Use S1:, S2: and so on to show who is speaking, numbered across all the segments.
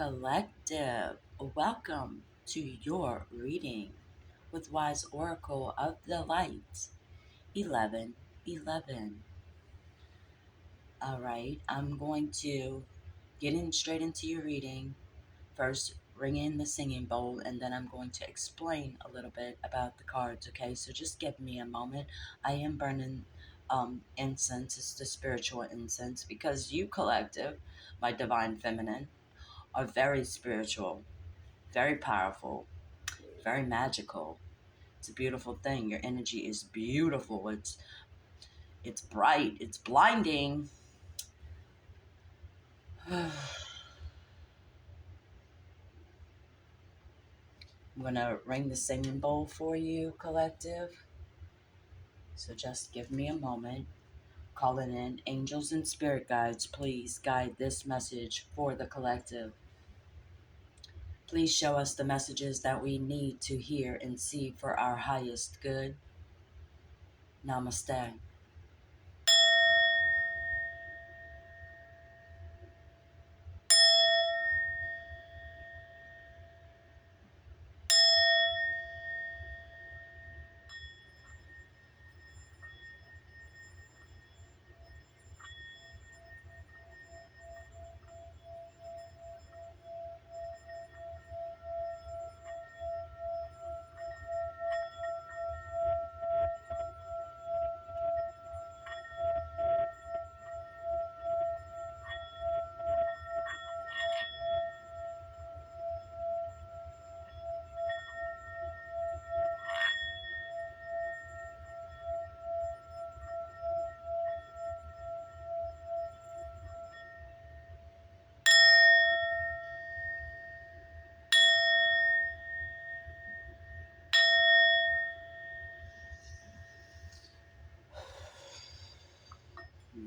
S1: Collective, welcome to your reading with Wise Oracle of the Light 1111. All right, I'm going to get in straight into your reading. First, ring in the singing bowl, and then I'm going to explain a little bit about the cards, okay? So just give me a moment. I am burning incense, it's the spiritual incense, because you, collective, my divine feminine, are very spiritual, very powerful, very magical. It's a beautiful thing. Your energy is beautiful. It's bright. It's blinding. I'm gonna ring the singing bowl for you, collective. So just give me a moment. Calling in angels and spirit guides, please guide this message for the collective. Please show us the messages that we need to hear and see for our highest good. Namaste.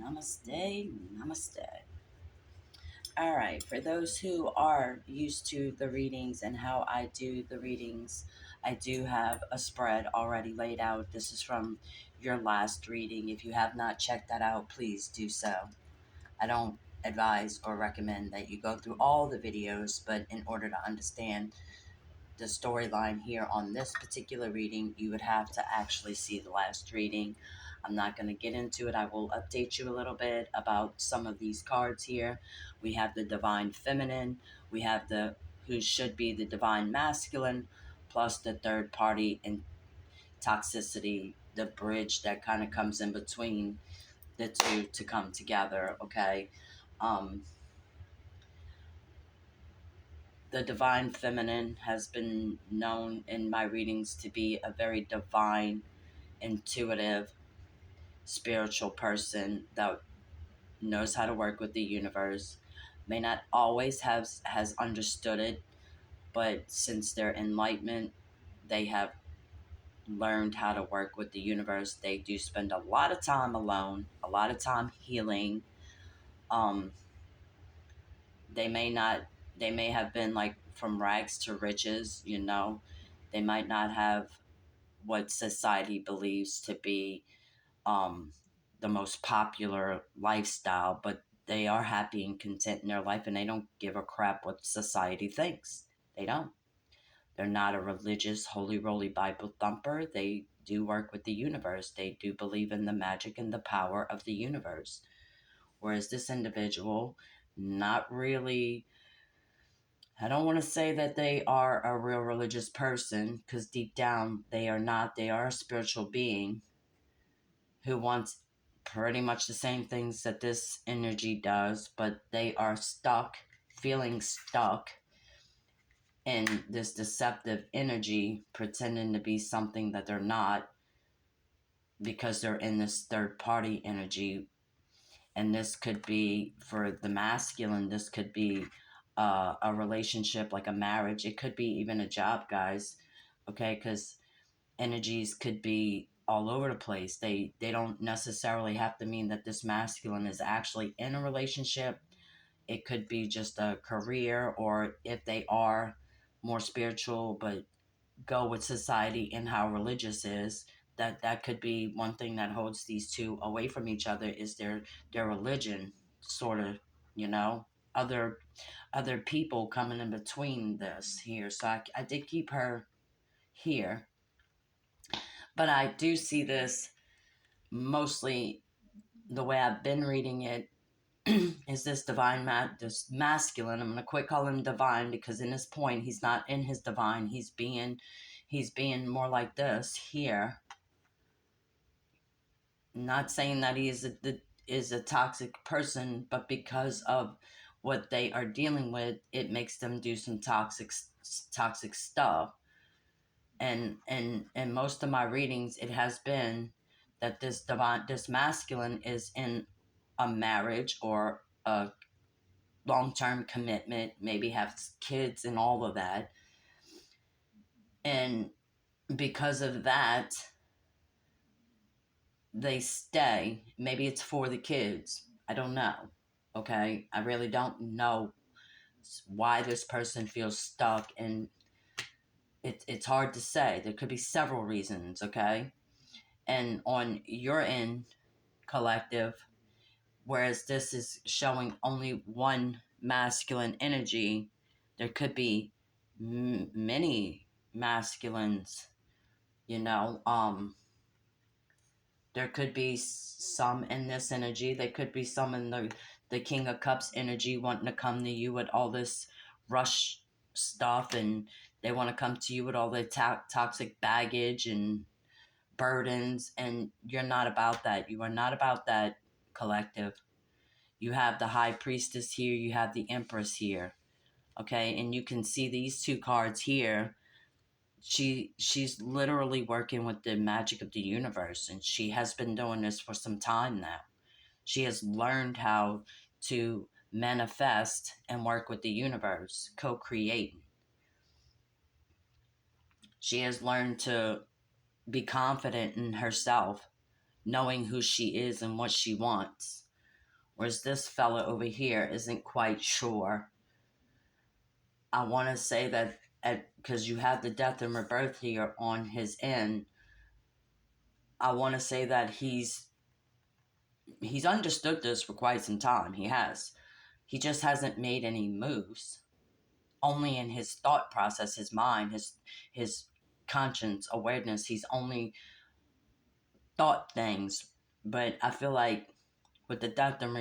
S1: Namaste. Namaste. All right, for those who are used to the readings and how I do the readings, I do have a spread already laid out. This is from your last reading. If you have not checked that out, please do so. I don't advise or recommend that you go through all the videos, but in order to understand the storyline here on this particular reading, you would have to actually see the last reading. I'm not going to get into it. I will update you a little bit about some of these cards here. We have the divine feminine, we have the who should be the divine masculine, plus the third party and toxicity, the bridge that kind of comes in between the two to come together, okay? Um, the divine feminine has been known in my readings to be a very divine, intuitive, spiritual person that knows how to work with the universe. May not always have has understood it, but since their enlightenment, they have learned how to work with the universe. They do spend a lot of time alone, a lot of time healing. Um, they may not, they may have been like from rags to riches, you know. They might not have what society believes to be um, the most popular lifestyle, but they are happy and content in their life, and they don't give a crap what society thinks. They don't. They're not a religious, holy roly Bible thumper. They do work with the universe. They do believe in the magic and the power of the universe. Whereas this individual, not really, I don't want to say that they are a real religious person, because deep down they are not. They are a spiritual being who wants pretty much the same things that this energy does, but they are stuck, feeling stuck in this deceptive energy, pretending to be something that they're not, because they're in this third party energy. And this could be for the masculine, this could be a relationship like a marriage. It could be even a job, guys. Okay, because energies could be all over the place. They don't necessarily have to mean that this masculine is actually in a relationship. It could be just a career, or if they are more spiritual but go with society and how religious is, that could be one thing that holds these two away from each other, is their religion, sort of, you know. other other people coming in between this here. So I did keep her here, but I do see this mostly the way I've been reading it is this this masculine. I'm gonna quit calling him divine because in this point he's not in his divine. He's being more like this here. Not saying that he is a toxic person, but because of what they are dealing with, it makes them do some toxic stuff. And in most of my readings, it has been that this masculine is in a marriage or a long-term commitment, maybe have kids and all of that. And because of that, they stay. Maybe it's for the kids. I don't know. Okay? I really don't know why this person feels stuck, and it's hard to say. There could be several reasons, okay? And on your end, collective, whereas this is showing only one masculine energy, there could be many masculines, you know. There could be some in this energy. There could be some in the King of Cups energy wanting to come to you with all this rush stuff, and they want to come to you with all the toxic baggage and burdens, and you're not about that. You are not about that, collective. You have the High Priestess here. You have the Empress here. Okay, and you can see these two cards here. She's literally working with the magic of the universe, and she has been doing this for some time now. She has learned how to manifest and work with the universe, co-create. She has learned to be confident in herself, knowing who she is and what she wants. Whereas this fella over here isn't quite sure. I want to say that because you have the death and rebirth here on his end, I want to say that he's understood this for quite some time. He has. He just hasn't made any moves. Only in his thought process, his mind, his conscience, awareness, he's only thought things. But I feel like with the death and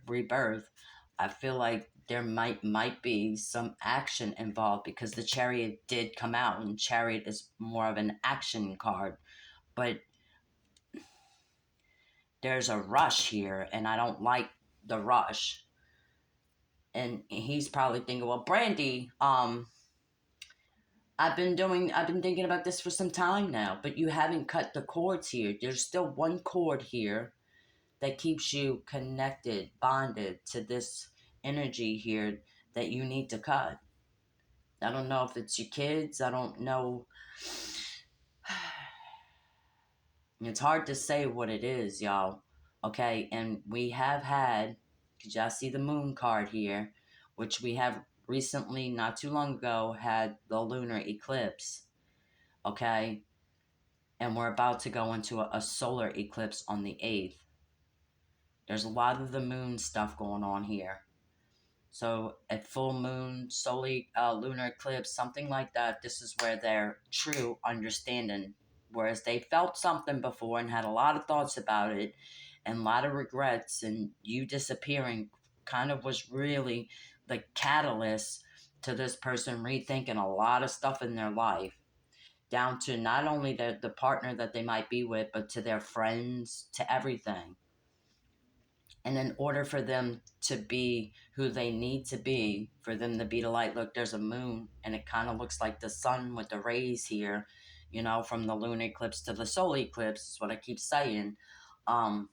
S1: rebirth, I feel like there might be some action involved because the Chariot did come out, and Chariot is more of an action card. But there's a rush here, and I don't like the rush. And he's probably thinking, well, Brandy, I've been thinking about this for some time now, but you haven't cut the cords here. There's still one cord here that keeps you connected, bonded to this energy here that you need to cut. I don't know if it's your kids. I don't know. It's hard to say what it is, y'all. Okay, and we have had, did y'all see the moon card here, which we have recently, not too long ago, had the lunar eclipse. Okay, and we're about to go into a solar eclipse on the 8th. There's a lot of the moon stuff going on here. So at full moon, solar lunar eclipse, something like that, this is where their true understanding, whereas they felt something before and had a lot of thoughts about it and a lot of regrets, and you disappearing kind of was really the catalyst to this person rethinking a lot of stuff in their life, down to not only the partner that they might be with, but to their friends, to everything. And in order for them to be who they need to be, for them to be the light, look, there's a moon, and it kind of looks like the sun with the rays here, you know, from the lunar eclipse to the solar eclipse, is what I keep saying. Um,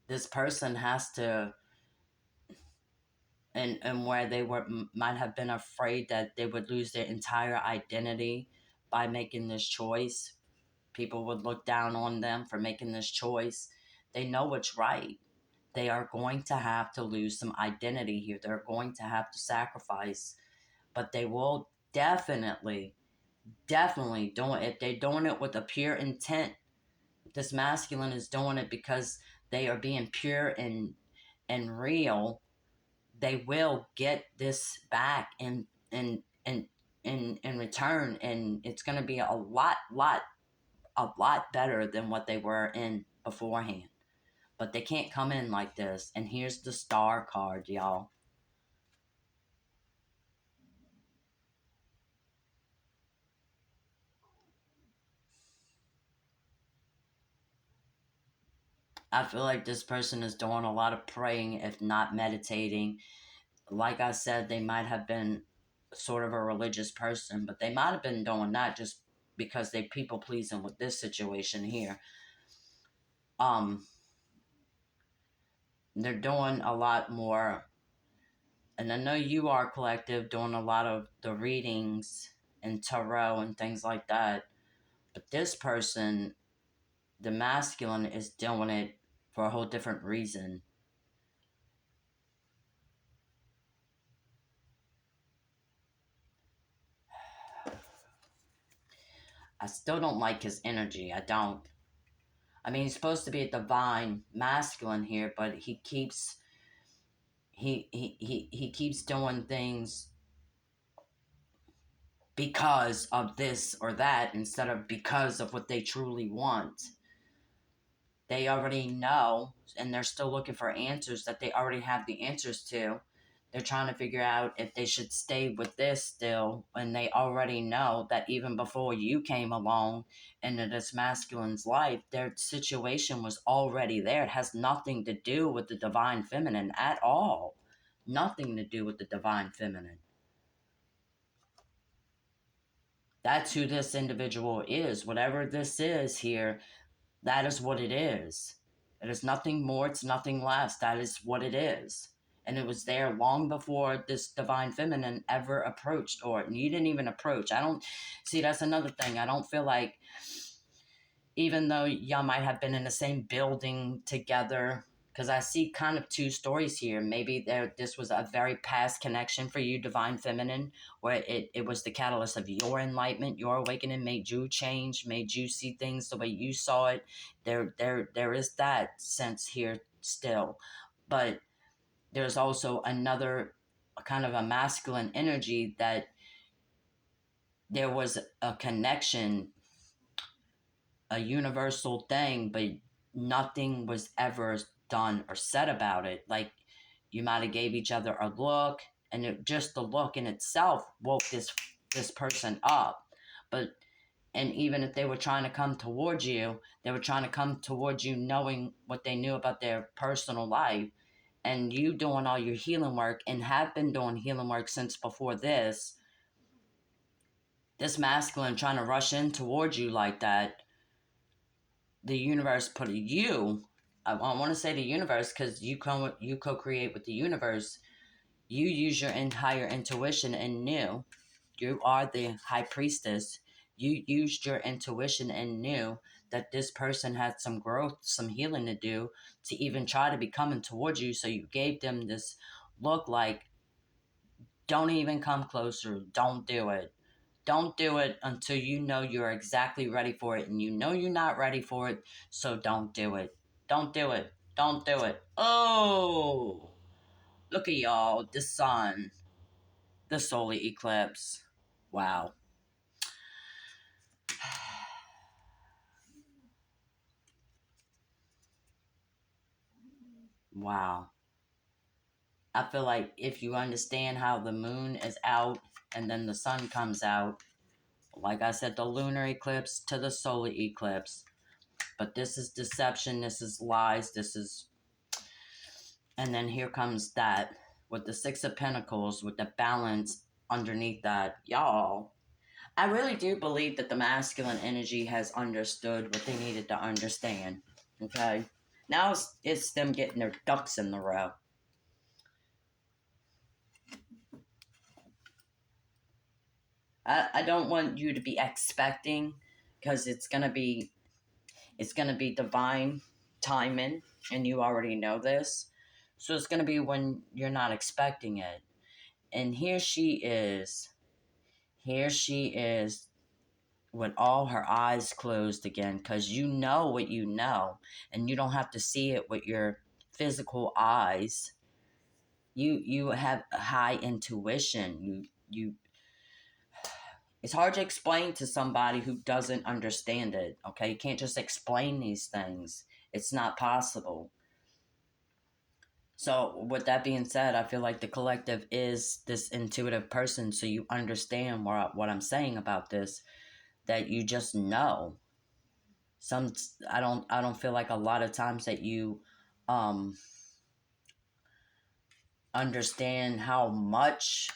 S1: this person has to, and where they might have been afraid that they would lose their entire identity by making this choice. People would look down on them for making this choice. They know what's right. They are going to have to lose some identity here. They're going to have to sacrifice, but they will definitely doing it. They're doing it with a pure intent. This masculine is doing it because they are being pure and real they will get this back in return, and it's going to be a lot better than what they were in beforehand. But they can't come in like this. And here's the star card, y'all. I feel like this person is doing a lot of praying, if not meditating. Like I said, they might have been sort of a religious person, but they might have been doing that just because they people pleasing with this situation here. Um, they're doing a lot more, and I know you are collective doing a lot of the readings and tarot and things like that. But this person, the masculine, is doing it for a whole different reason. I still don't like his energy. I don't. I mean, he's supposed to be a divine masculine here, but he keeps doing things because of this or that instead of because of what they truly want. They already know, and they're still looking for answers that they already have the answers to. They're trying to figure out if they should stay with this still when they already know that even before you came along into this masculine's life, their situation was already there. It has nothing to do with the divine feminine at all. Nothing to do with the divine feminine. That's who this individual is. Whatever this is here, that is what it is. It is nothing more, it's nothing less. That is what it is. And it was there long before this divine feminine ever approached, or you didn't even approach. I don't see, that's another thing. I don't feel like, even though y'all might have been in the same building together, because I see kind of two stories here. Maybe this was a very past connection for you, divine feminine, where it was the catalyst of your enlightenment, your awakening, made you change, made you see things the way you saw it. There is that sense here still, but there's also another kind of a masculine energy that there was a connection, a universal thing, but nothing was ever done or said about it. Like, you might have gave each other a look, and just the look in itself woke this person up. But and even if they were trying to come towards you, they were trying to come towards you knowing what they knew about their personal life, and you doing all your healing work and have been doing healing work since before this masculine trying to rush in towards you like that. The universe put you, I want to say the universe because you co-create with the universe. You use your entire intuition and knew, you are the high priestess, you used your intuition and knew that this person had some growth, some healing to do, to even try to be coming towards you. So you gave them this look like, don't even come closer, don't do it. Don't do it until you know you're exactly ready for it, and you know you're not ready for it, so don't do it. Don't do it. Don't do it. Oh, look at y'all. The sun, the solar eclipse. Wow. Wow. I feel like if you understand how the moon is out and then the sun comes out, like I said, the lunar eclipse to the solar eclipse, but this is deception, this is lies, this is. And then here comes that with the Six of Pentacles, with the balance underneath that. Y'all, I really do believe that the masculine energy has understood what they needed to understand. Okay? Now it's them getting their ducks in the row. I don't want you to be expecting, because it's gonna be divine timing, and you already know this. So it's gonna be when you're not expecting it. And here she is with all her eyes closed again, because you know what you know, and you don't have to see it with your physical eyes. you have a high intuition. You it's hard to explain to somebody who doesn't understand it. Okay, you can't just explain these things. It's not possible. So, with that being said, I feel like the collective is this intuitive person, so you understand what I'm saying about this. That you just know. Some I don't feel like a lot of times that you um understand how much.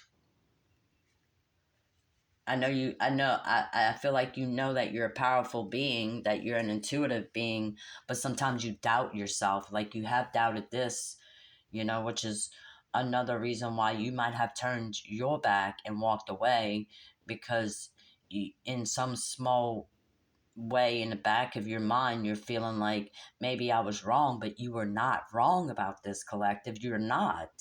S1: I feel like you know that you're a powerful being, that you're an intuitive being, but sometimes you doubt yourself. Like you have doubted this, which is another reason why you might have turned your back and walked away, because in some small way in the back of your mind, you're feeling like maybe I was wrong, but you were not wrong about this, collective. You're not.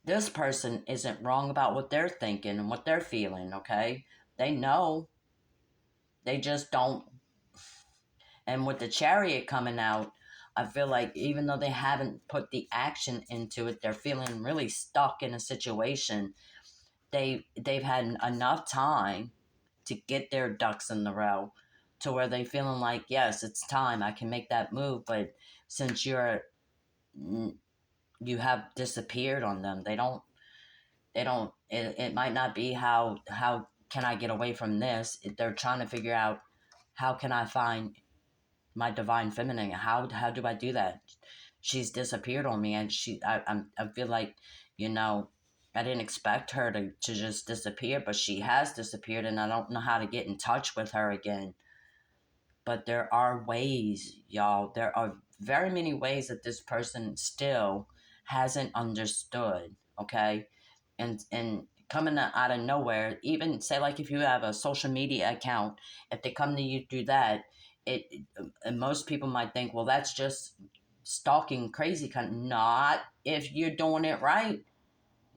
S1: This person isn't wrong about what they're thinking and what they're feeling, okay? They know. They just don't. And with the chariot coming out, I feel like even though they haven't put the action into it, they're feeling really stuck in a situation. They've had enough time to get their ducks in the row to where they feeling like, yes, it's time. I can make that move. But since you have disappeared on them, they don't it might not be how can I get away from this. They're trying to figure out, how can I find my divine feminine? How do I do that? She's disappeared on me, and I feel like, I didn't expect her to just disappear, but she has disappeared, and I don't know how to get in touch with her again. But there are ways, y'all. There are very many ways that this person still hasn't understood. Okay, and coming out of nowhere, even say like if you have a social media account, if they come to you through that, and most people might think, well, that's just stalking, crazy kind. Not if you're doing it right.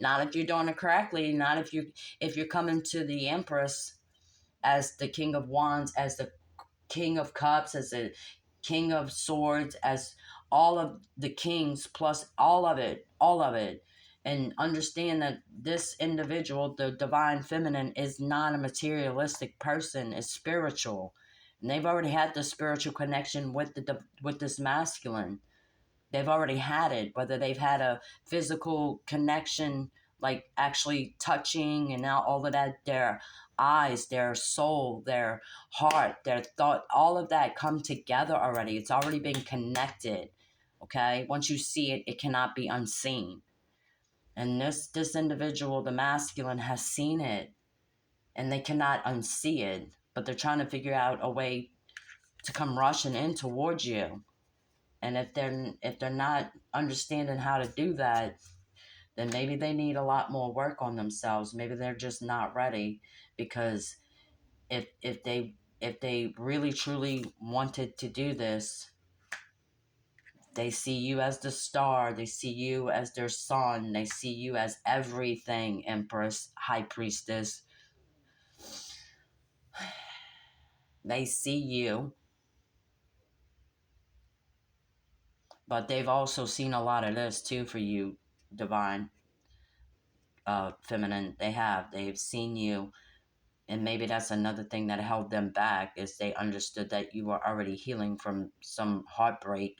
S1: Not if you're doing it correctly. Not if you're coming to the Empress as the King of Wands, as the King of Cups, as the King of Swords, as all of the kings, plus all of it. And understand that this individual, the divine feminine, is not a materialistic person, it's spiritual. And they've already had the spiritual connection with with this masculine. They've already had it, whether they've had a physical connection, like actually touching and now all of that, their eyes, their soul, their heart, their thought, all of that come together already. It's already been connected. Okay. Once you see it, it cannot be unseen. And this individual, the masculine, has seen it, and they cannot unsee it, but they're trying to figure out a way to come rushing in towards you. And if they're not understanding how to do that, then maybe they need a lot more work on themselves. Maybe they're just not ready, because if they really truly wanted to do this, they see you as the star, they see you as their sun, they see you as everything, Empress, High Priestess. They see you, but they've also seen a lot of this too for you, divine feminine. They've seen you. And maybe that's another thing that held them back, is they understood that you were already healing from some heartbreak,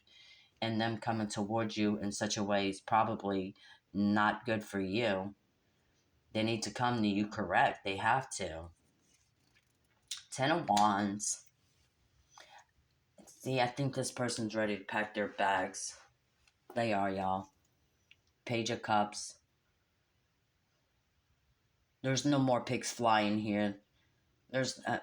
S1: and them coming towards you in such a way is probably not good for you. They need to come to you correct. They have to. Ten of Wands. See, I think this person's ready to pack their bags. They are, y'all. Page of Cups. There's no more pigs flying here.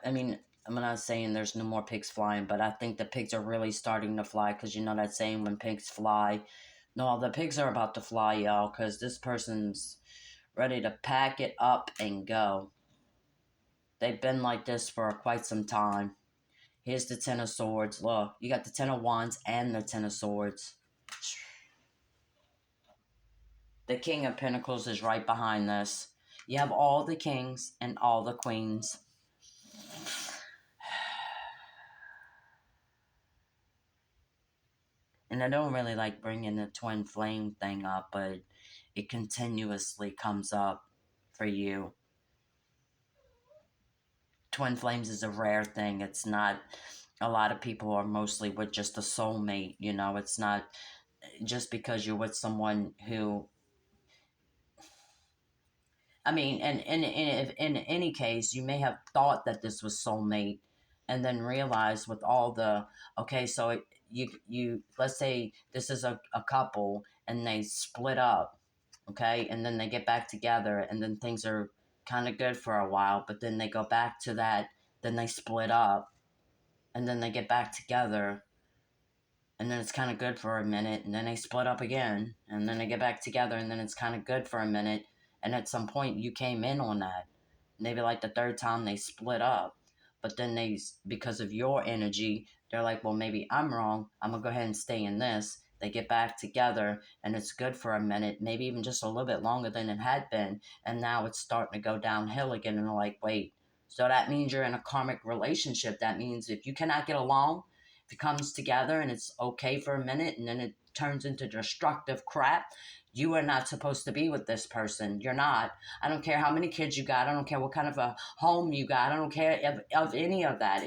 S1: I mean, I'm not saying there's no more pigs flying, but I think the pigs are really starting to fly, because you know that saying, when pigs fly. No, the pigs are about to fly, y'all, because this person's ready to pack it up and go. They've been like this for quite some time. Here's the Ten of Swords. Look, you got the Ten of Wands and the Ten of Swords. The King of Pentacles is right behind this. You have all the kings and all the queens. And I don't really like bringing the twin flame thing up, but it continuously comes up for you. Twin flames is a rare thing. It's not, a lot of people are mostly with just a soulmate, you know. It's not just because you're with someone who, I mean, in any case, you may have thought that this was soulmate, and then realize with all the, okay, so you let's say this is a couple and they split up, okay, and then they get back together, and then things are kind of good for a while, but then they go back to that, then they split up, and then they get back together, and then it's kind of good for a minute, and then they split up again, and then they get back together, and then it's kind of good for a minute, and at some point you came in on that, maybe like the third time they split up, but then they, because of your energy, they're like, well, maybe I'm wrong, I'm gonna go ahead and stay in this. They get back together, and it's good for a minute, maybe even just a little bit longer than it had been, and now it's starting to go downhill again, and they're like, wait, so that means you're in a karmic relationship. That means if you cannot get along, if it comes together and it's okay for a minute and then it turns into destructive crap, you are not supposed to be with this person. You're not. I don't care how many kids you got. I don't care what kind of a home you got. I don't care of any of that.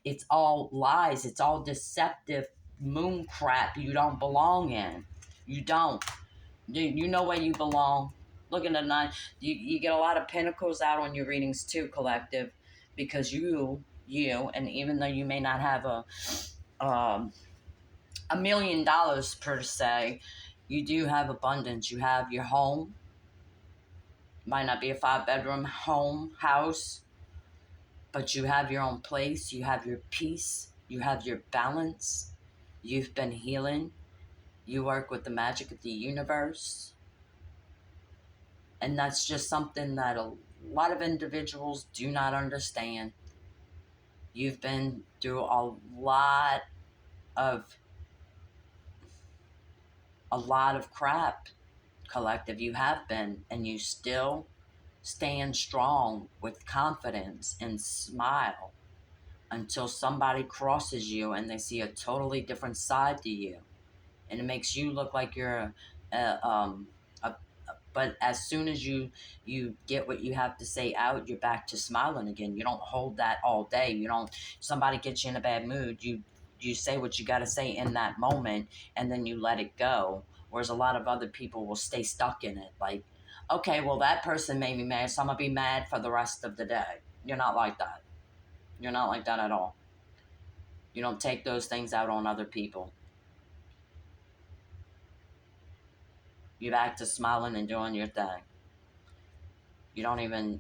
S1: It's all lies. It's all deceptive moon crap you don't belong in. You don't. You know where you belong. Look at the nine. You get a lot of pentacles out on your readings too, collective, because and even though you may not have um, $1 million per se, you do have abundance. You have your home. Might not be a 5-bedroom home house, but you have your own place. You have your peace. You have your balance. You've been healing. You work with the magic of the universe. And that's just something that a lot of individuals do not understand. You've been through of a lot of crap, collective. You have been, and you still stand strong with confidence and smile until somebody crosses you and they see a totally different side to you, and it makes you look like you're a but as soon as you get what you have to say out, you're back to smiling again. You don't hold that all day. You don't, somebody gets you in a bad mood, you say what you got to say in that moment, and then you let it go. Whereas a lot of other people will stay stuck in it, like, okay, well, that person made me mad, so I'm gonna be mad for the rest of the day. You're not like that. You're not like that at all. You don't take those things out on other people. You back to smiling and doing your thing. You don't even.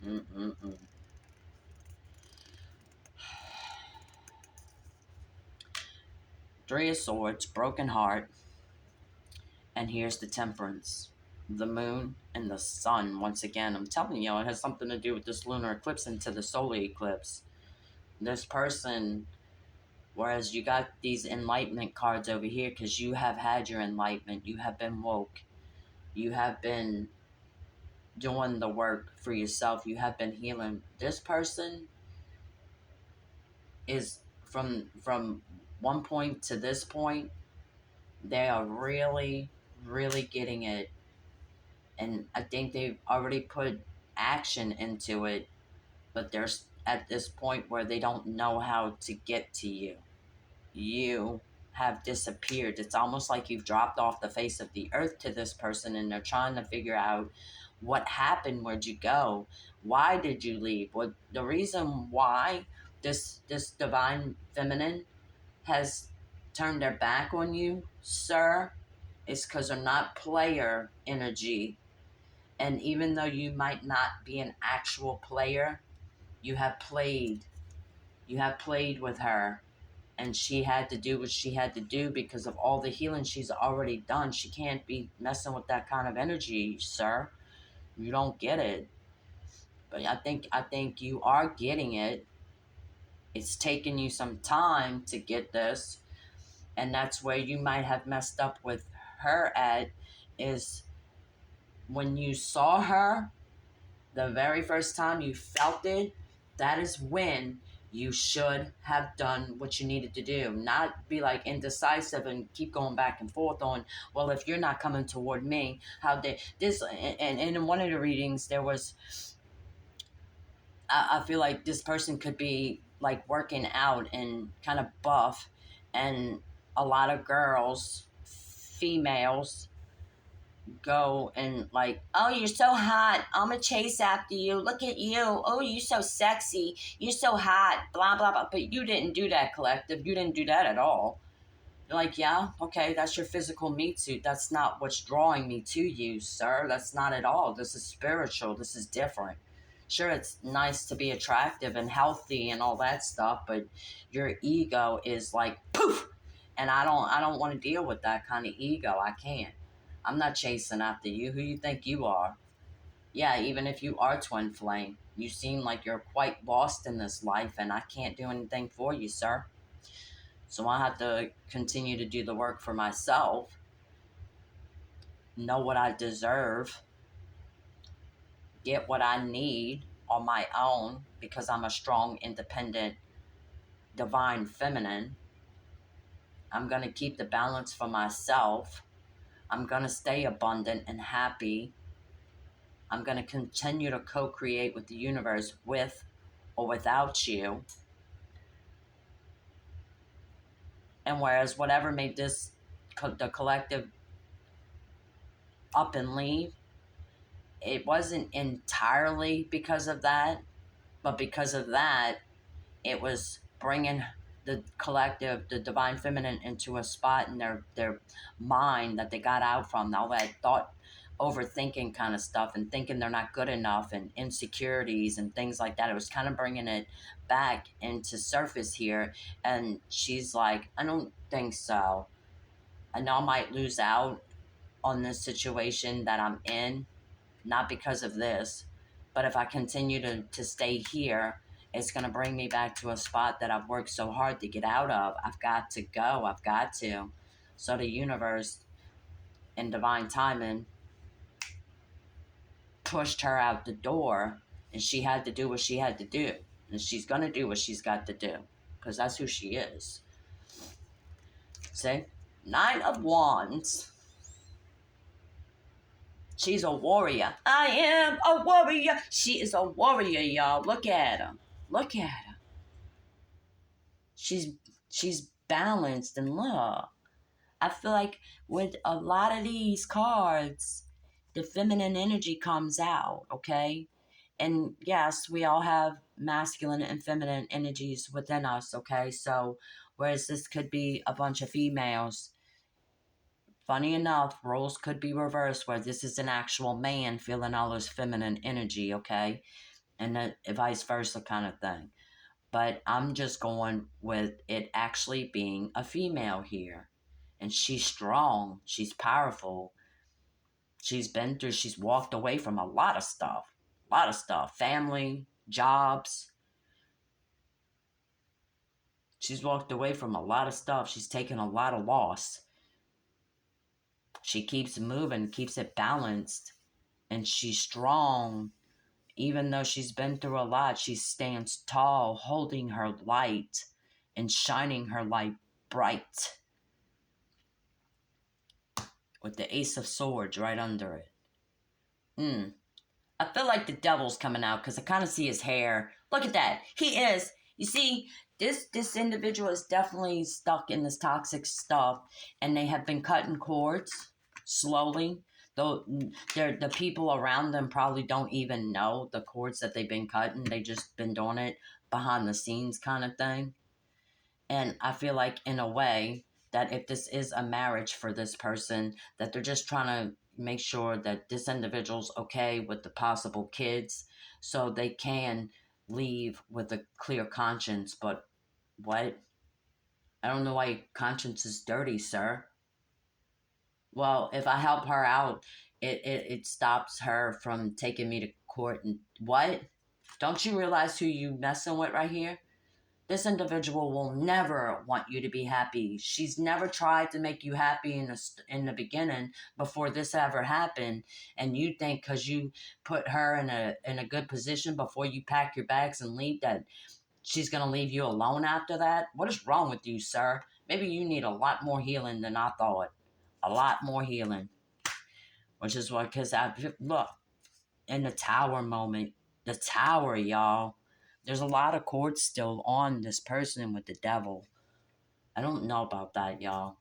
S1: Mm-mm-mm. 3 of Swords, broken heart, and here's the Temperance. The moon and the sun, once again, I'm telling you, it has something to do with this lunar eclipse into the solar eclipse. This person, whereas you got these enlightenment cards over here because you have had your enlightenment, you have been woke, you have been doing the work for yourself, you have been healing. This person is from one point to this point, they are really, really getting it. And I think they've already put action into it, but they're at this point where they don't know how to get to you. You have disappeared. It's almost like you've dropped off the face of the earth to this person, and they're trying to figure out what happened. Where'd you go? Why did you leave? What the reason why this divine feminine has turned their back on you, sir, is because they're not player energy. And even though you might not be an actual player, you have played. You have played with her. And she had to do what she had to do because of all the healing she's already done. She can't be messing with that kind of energy, sir. You don't get it. But I think you are getting it. It's taken you some time to get this. And that's where you might have messed up with her at, is when you saw her the very first time you felt it, that is when You should have done what you needed to do, not be like indecisive and keep going back and forth on, well, if you're not coming toward me, how did this, and in one of the readings, there was, I feel like this person could be like working out and kind of buff, and a lot of girls, females, go and like, oh, you're so hot, I'm gonna chase after you, look at you, oh, you're so sexy, you're so hot, blah blah blah. But you didn't do that, collective. You didn't do that at all. You're like, yeah, okay, that's your physical meat suit. That's not what's drawing me to you, sir. That's not at all. This is spiritual. This is different. Sure, it's nice to be attractive and healthy and all that stuff, but your ego is like poof. And I don't want to deal with that kind of ego. I can't. I'm not chasing after you. Who you think you are? Yeah, even if you are twin flame, you seem like you're quite lost in this life, and I can't do anything for you, sir. So I have to continue to do the work for myself, know what I deserve, get what I need on my own because I'm a strong, independent, divine feminine. I'm going to keep the balance for myself. I'm going to stay abundant and happy. I'm going to continue to co create with the universe with or without you. And whereas whatever made this, the collective, up and leave, it wasn't entirely because of that, but because of that, it was bringing the collective, the divine feminine, into a spot in their mind that they got out from all that thought, overthinking kind of stuff, and thinking they're not good enough, and insecurities and things like that. It was kind of bringing it back into surface here. And she's like, I don't think so. I know I might lose out on this situation that I'm in, not because of this, but if I continue to stay here, it's going to bring me back to a spot that I've worked so hard to get out of. I've got to go. I've got to. So the universe, in divine timing, pushed her out the door, and she had to do what she had to do. And she's going to do what she's got to do because that's who she is. See? Nine of Wands. She's a warrior. I am a warrior. She is a warrior, y'all. Look at her. Look at her. She's balanced and look. I feel like with a lot of these cards, the feminine energy comes out, okay? And yes, we all have masculine and feminine energies within us, okay? So whereas this could be a bunch of females, funny enough, roles could be reversed where this is an actual man feeling all his feminine energy, okay? And then vice versa kind of thing. But I'm just going with it actually being a female here. And she's strong. She's powerful. She's walked away from a lot of stuff. A lot of stuff. Family, jobs. She's walked away from a lot of stuff. She's taken a lot of loss. She keeps moving, keeps it balanced. And she's strong. Even though she's been through a lot, she stands tall, holding her light and shining her light bright, with the Ace of Swords right under it. I feel like the devil's coming out because I kind of see his hair. Look at that. He is. You see, this individual is definitely stuck in this toxic stuff, and they have been cutting cords slowly. Though the people around them probably don't even know the cords that they've been cutting. They just been doing it behind the scenes kind of thing. And I feel like, in a way, that if this is a marriage for this person, that they're just trying to make sure that this individual's okay with the possible kids so they can leave with a clear conscience. But what? I don't know why your conscience is dirty, sir. Well, if I help her out, it stops her from taking me to court. And what? Don't you realize who you messing with right here? This individual will never want you to be happy. She's never tried to make you happy in the beginning before this ever happened. And you think because you put her in a good position before you pack your bags and leave, that she's going to leave you alone after that? What is wrong with you, sir? Maybe you need a lot more healing than I thought. A lot more healing. Which is what, because I, look, in the tower moment, the tower, y'all, there's a lot of cords still on this person with the devil. I don't know about that, y'all.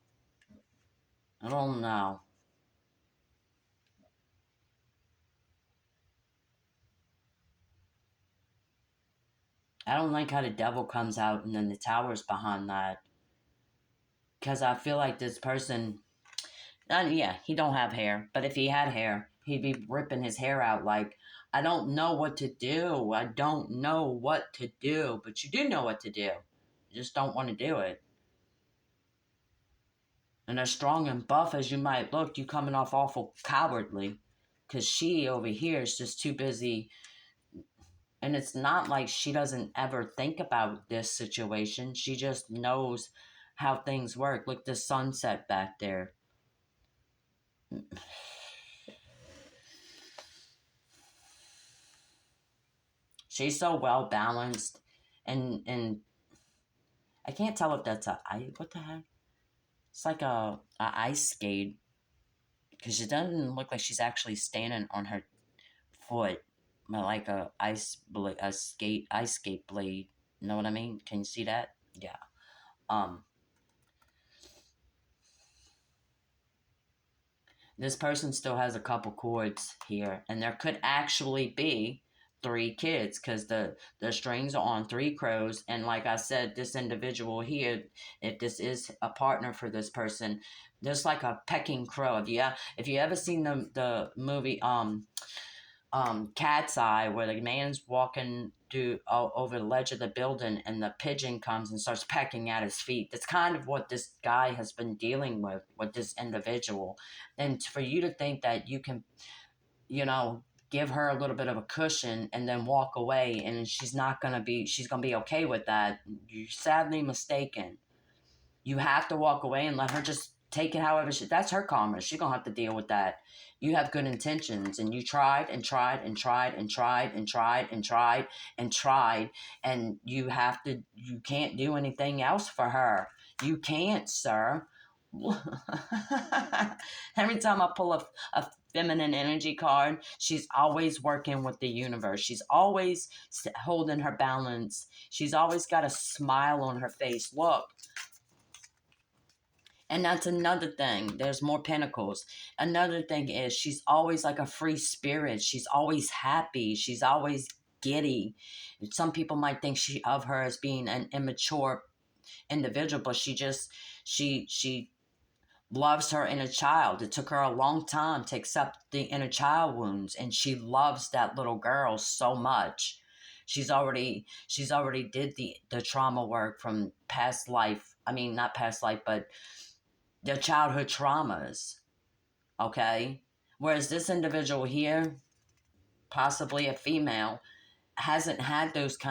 S1: I don't know. I don't like how the devil comes out and then the tower's behind that. Because I feel like this person, yeah, he don't have hair. But if he had hair, he'd be ripping his hair out like, I don't know what to do. I don't know what to do. But you do know what to do. You just don't want to do it. And as strong and buff as you might look, you coming off awful cowardly. Because she over here is just too busy. And it's not like she doesn't ever think about this situation. She just knows how things work. Look, the sunset back there. She's so well balanced. And I can't tell if that's what the heck? It's like a ice skate. Because she doesn't look like she's actually standing on her foot. But like ice skate blade. You know what I mean? Can you see that? Yeah. Um, this person still has a couple cords here, and there could actually be three kids because the strings are on three crows. And like I said, this individual here, if this is a partner for this person, there's like a pecking crow. If you ever seen the movie Cat's Eye, where the man's walking over the ledge of the building and the pigeon comes and starts pecking at his feet. That's kind of what this guy has been dealing with this individual. And for you to think that you can, you know, give her a little bit of a cushion and then walk away and she's gonna be okay with that, you're sadly mistaken. You have to walk away and let her just take it however that's her karma. She's gonna have to deal with that. You have good intentions and you tried and tried and tried and tried and tried and tried and tried, and you can't do anything else for her. You can't, sir. Every time I pull a feminine energy card, she's always working with the universe. She's always holding her balance. She's always got a smile on her face. Look, and that's another thing. There's more pentacles. Another thing is she's always like a free spirit. She's always happy. She's always giddy. Some people might think of her as being an immature individual, but she loves her inner child. It took her a long time to accept the inner child wounds, and she loves that little girl so much. She's already did the trauma work from past life. I mean, not past life, but their childhood traumas, okay? Whereas this individual here, possibly a female, hasn't had those kind